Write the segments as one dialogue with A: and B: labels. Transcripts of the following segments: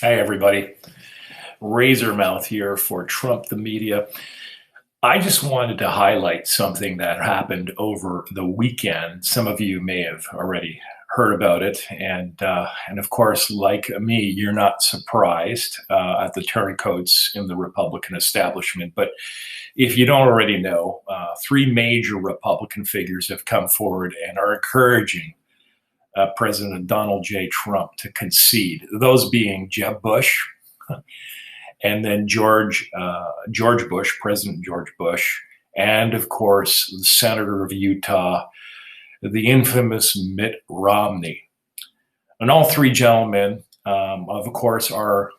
A: Hi, everybody. Razormouth here for Trump the Media. I just wanted to highlight something that happened over the weekend. Some of you may have already heard about it, and of course, like me, you're not surprised at the turncoats in the Republican establishment. But if you don't already know, three major Republican figures have come forward and are encouraging President Donald J. Trump to concede. Those being Jeb Bush, and then George Bush, President George Bush, and of course, the Senator of Utah, the infamous Mitt Romney. And all three gentlemen, of course, are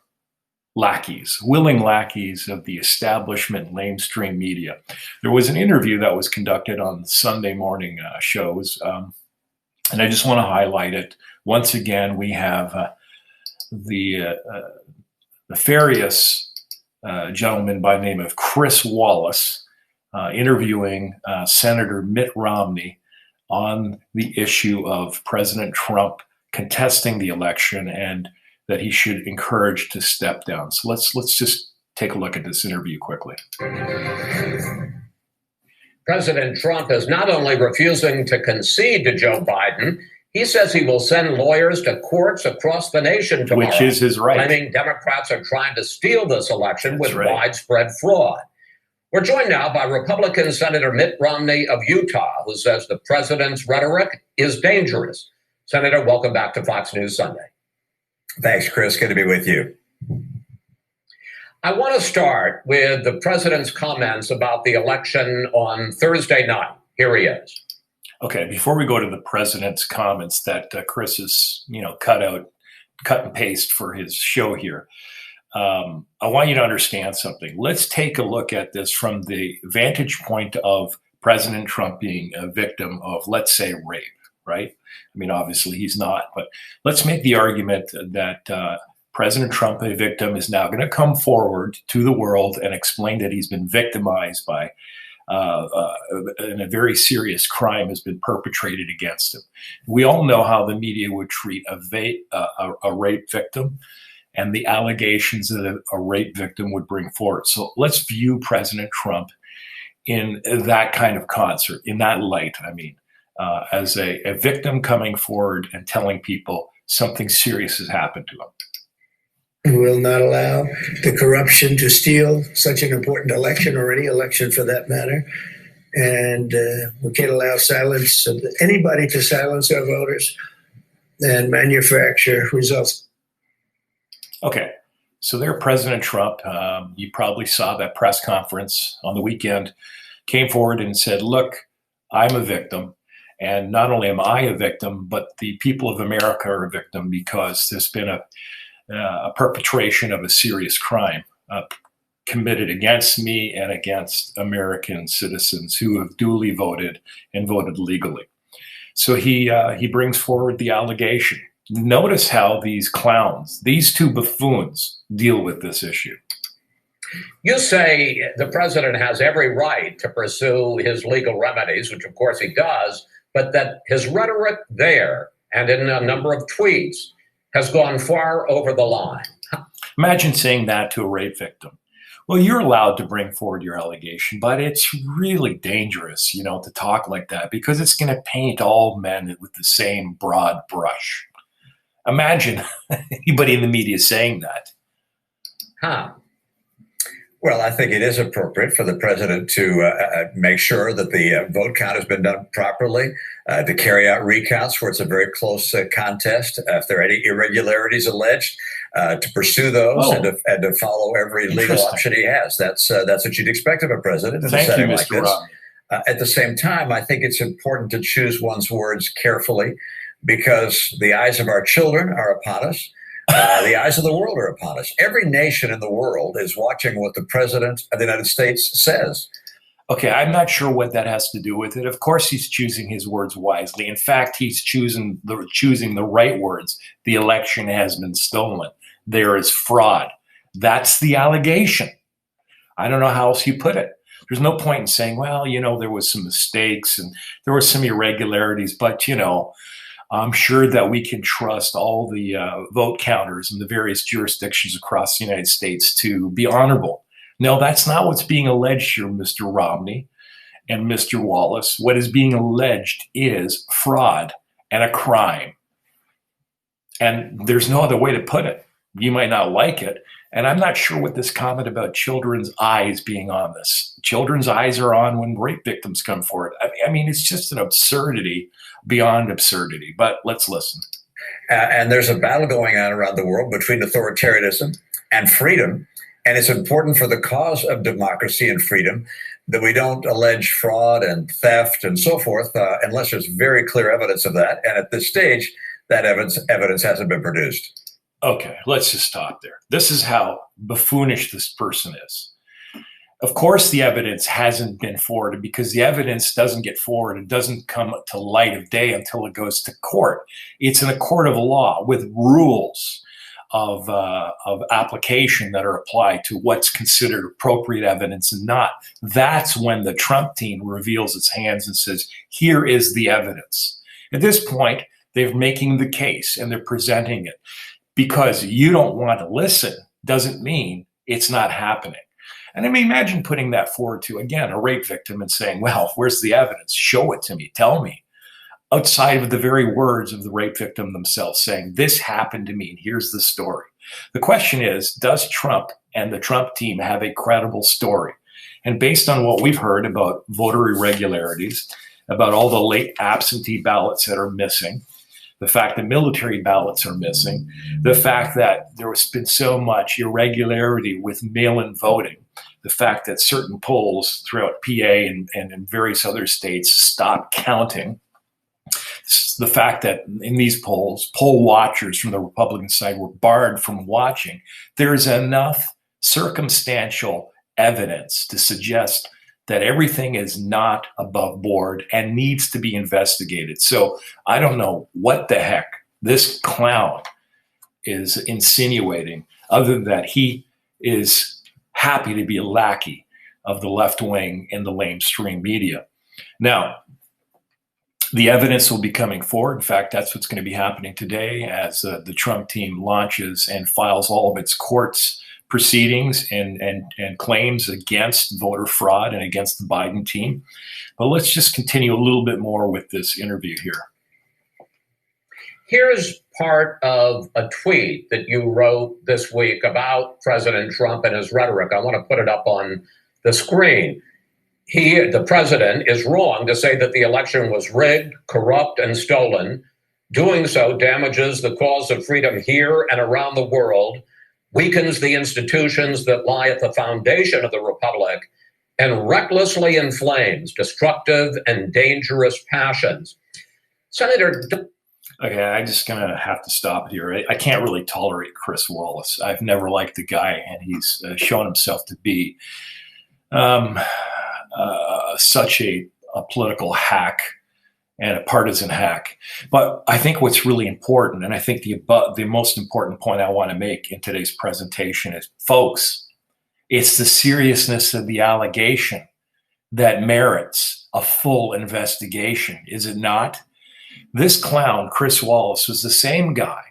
A: lackeys, willing lackeys of the establishment mainstream media. There was an interview that was conducted on Sunday morning shows, and I just want to highlight it. Once again, we have the nefarious gentleman by the name of Chris Wallace interviewing Senator Mitt Romney on the issue of President Trump contesting the election and that he should encourage to step down. So let's just take a look at this interview quickly.
B: President Trump is not only refusing to concede to Joe Biden, he says he will send lawyers to courts across the nation tomorrow,
A: which is his right,
B: claiming Democrats are trying to steal this election with widespread fraud. We're joined now by Republican Senator Mitt Romney of Utah, who says the president's rhetoric is dangerous. Senator, welcome back to Fox News Sunday.
C: Thanks, Chris. Good to be with you.
B: I want to start with the president's comments about the election on Thursday night. Here he is.
A: Okay, before we go to the president's comments that Chris is, cut and paste for his show here, I want you to understand something. Let's take a look at this from the vantage point of President Trump being a victim of, let's say, rape, right? I mean, obviously he's not, but let's make the argument that President Trump, a victim, is now going to come forward to the world and explain that he's been victimized by and a very serious crime has been perpetrated against him. We all know how the media would treat a rape victim and the allegations that a rape victim would bring forward. So let's view President Trump in that kind of concert, in that light, as a victim coming forward and telling people something serious has happened to him.
D: We will not allow the corruption to steal such an important election, or any election for that matter. And we can't allow anybody to silence our voters and manufacture results.
A: Okay, so there, President Trump, you probably saw that press conference on the weekend, came forward and said, look, I'm a victim. And not only am I a victim, but the people of America are a victim because there's been a perpetration of a serious crime committed against me and against American citizens who have duly voted and voted legally. So he brings forward the allegation. Notice how these clowns, these two buffoons, deal with this issue.
B: You say the president has every right to pursue his legal remedies, which of course he does, but that his rhetoric there and in a number of tweets has gone far over the line.
A: Imagine saying that to a rape victim. Well, you're allowed to bring forward your allegation, but it's really dangerous, to talk like that because it's going to paint all men with the same broad brush. Imagine anybody in the media saying that.
C: Well, I think it is appropriate for the president to make sure that the vote count has been done properly, to carry out recounts where it's a very close contest. If there are any irregularities alleged, to pursue those and to follow every legal option he has. That's what you'd expect of a president in a setting like this. At the same time, I think it's important to choose one's words carefully because the eyes of our children are upon us. The eyes of the world are upon us. Every nation in the world is watching what the president of the United States says.
A: Okay, I'm not sure what that has to do with it. Of course, he's choosing his words wisely. In fact, he's choosing the right words. The election has been stolen. There is fraud. That's the allegation. I don't know how else you put it. There's no point in saying, well, there was some mistakes and there were some irregularities, but, I'm sure that we can trust all the vote counters in the various jurisdictions across the United States to be honorable. No, that's not what's being alleged here, Mr. Romney and Mr. Wallace. What is being alleged is fraud and a crime. And there's no other way to put it. You might not like it. And I'm not sure what this comment about children's eyes being on this. Children's eyes are on when rape victims come forward. I mean, it's just an absurdity beyond absurdity. But let's listen.
C: And there's a battle going on around the world between authoritarianism and freedom. And it's important for the cause of democracy and freedom that we don't allege fraud and theft and so forth unless there's very clear evidence of that. And at this stage, that evidence hasn't been produced.
A: Okay, let's just stop there. This is how buffoonish this person is. Of course, the evidence hasn't been forwarded because the evidence doesn't get forwarded. It doesn't come to light of day until it goes to court. It's in a court of law with rules of application that are applied to what's considered appropriate evidence and not. That's when the Trump team reveals its hands and says, here is the evidence. At this point, they're making the case and they're presenting it. Because you don't want to listen doesn't mean it's not happening. And I mean, imagine putting that forward to, again, a rape victim and saying, well, where's the evidence? Show it to me. Tell me. Outside of the very words of the rape victim themselves saying, this happened to me. And here's the story. The question is, does Trump and the Trump team have a credible story? And based on what we've heard about voter irregularities, about all the late absentee ballots that are missing, the fact that military ballots are missing, the fact that there has been so much irregularity with mail-in voting, the fact that certain polls throughout PA and in various other states stopped counting, the fact that in these polls, poll watchers from the Republican side were barred from watching, there's enough circumstantial evidence to suggest that everything is not above board and needs to be investigated. So I don't know what the heck this clown is insinuating, other than that he is happy to be a lackey of the left wing and the lamestream media. Now, the evidence will be coming forward. In fact, that's what's going to be happening today as the Trump team launches and files all of its courts proceedings and claims against voter fraud and against the Biden team. But let's just continue a little bit more with this interview here.
B: Here's part of a tweet that you wrote this week about President Trump and his rhetoric. I want to put it up on the screen. The president, is wrong to say that the election was rigged, corrupt, and stolen. Doing so damages the cause of freedom here and around the world, weakens the institutions that lie at the foundation of the republic, and recklessly inflames destructive and dangerous passions. Senator.
A: Okay, I'm just going to have to stop here. I can't really tolerate Chris Wallace. I've never liked the guy, and he's shown himself to be such a political hack and a partisan hack. But I think what's really important, and I think the most important point I want to make in today's presentation is, folks, it's the seriousness of the allegation that merits a full investigation, is it not? This clown, Chris Wallace, was the same guy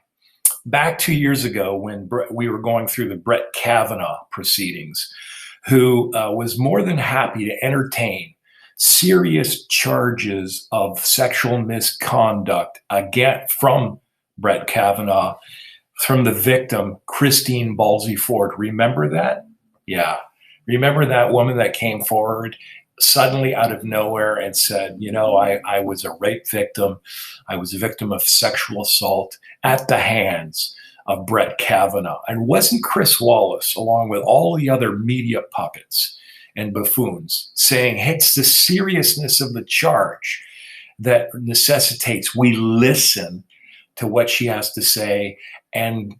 A: back 2 years ago when we were going through the Brent Kavanaugh proceedings, who was more than happy to entertain serious charges of sexual misconduct again from Brent Kavanaugh, from the victim, Christine Blasey Ford. Remember that? Yeah. Remember that woman that came forward suddenly out of nowhere and said, you know, I was a rape victim. I was a victim of sexual assault at the hands of Brent Kavanaugh. And wasn't Chris Wallace, along with all the other media puppets and buffoons, saying it's the seriousness of the charge that necessitates we listen to what she has to say and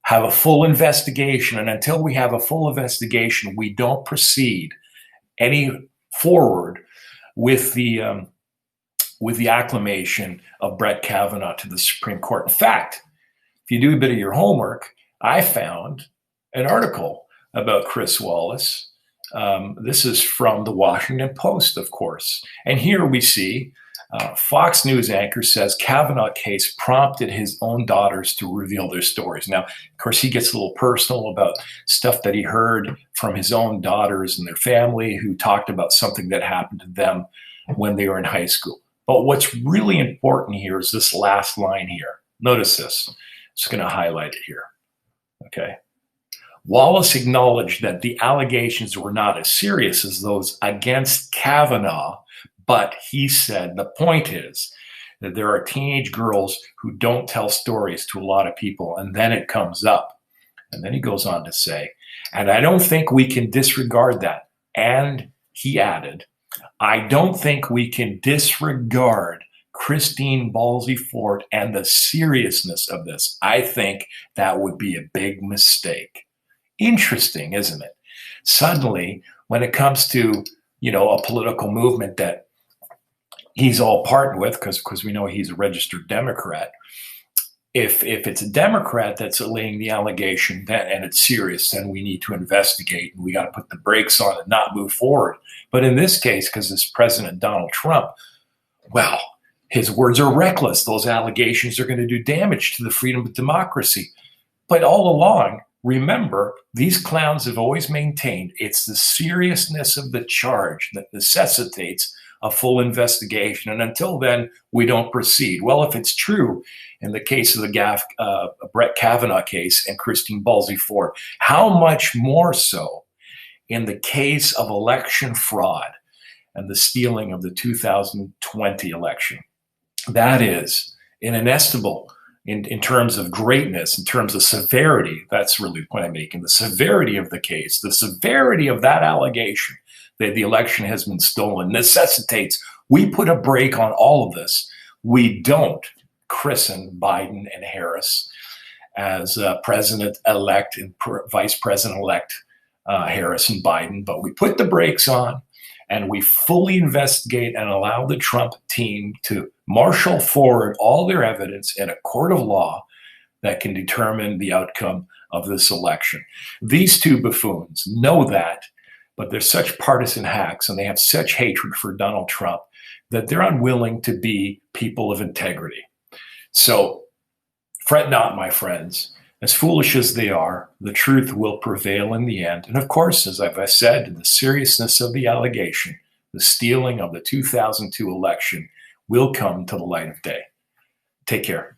A: have a full investigation. And until we have a full investigation, we don't proceed any forward with the acclamation of Brent Kavanaugh to the Supreme Court. In fact, if you do a bit of your homework, I found an article about Chris Wallace. This is from the Washington Post, of course. And here we see Fox News anchor says Kavanaugh case prompted his own daughters to reveal their stories. Now, of course, he gets a little personal about stuff that he heard from his own daughters and their family who talked about something that happened to them when they were in high school. But what's really important here is this last line here. Notice this. I'm just going to highlight it here. Okay. Wallace acknowledged that the allegations were not as serious as those against Kavanaugh, but he said the point is that there are teenage girls who don't tell stories to a lot of people, and then it comes up. And then he goes on to say, and I don't think we can disregard that. And he added, I don't think we can disregard Christine Blasey Ford and the seriousness of this. I think that would be a big mistake. Interesting, isn't it? Suddenly, when it comes to, a political movement that he's all part with, because we know he's a registered Democrat, if it's a Democrat that's laying the allegation and it's serious, then we need to investigate and we got to put the brakes on and not move forward. But in this case, because it's President Donald Trump, well, his words are reckless. Those allegations are going to do damage to the freedom of democracy. But all along, remember, these clowns have always maintained it's the seriousness of the charge that necessitates a full investigation. And until then, we don't proceed. Well, if it's true in the case of the Brent Kavanaugh case and Christine Blasey Ford, how much more so in the case of election fraud and the stealing of the 2020 election? That is inestimable in terms of greatness, in terms of severity. That's really the point I'm making. The severity of the case, the severity of that allegation that the election has been stolen necessitates we put a brake on all of this. We don't christen Biden and Harris as president-elect and vice president-elect Harris and Biden, but we put the brakes on and we fully investigate and allow the Trump team to marshal forward all their evidence in a court of law that can determine the outcome of this election. These two buffoons know that, but they're such partisan hacks and they have such hatred for Donald Trump that they're unwilling to be people of integrity. So fret not, my friends. As foolish as they are, the truth will prevail in the end. And of course, as I've said, the seriousness of the allegation, the stealing of the 2002 election, will come to the light of day. Take care.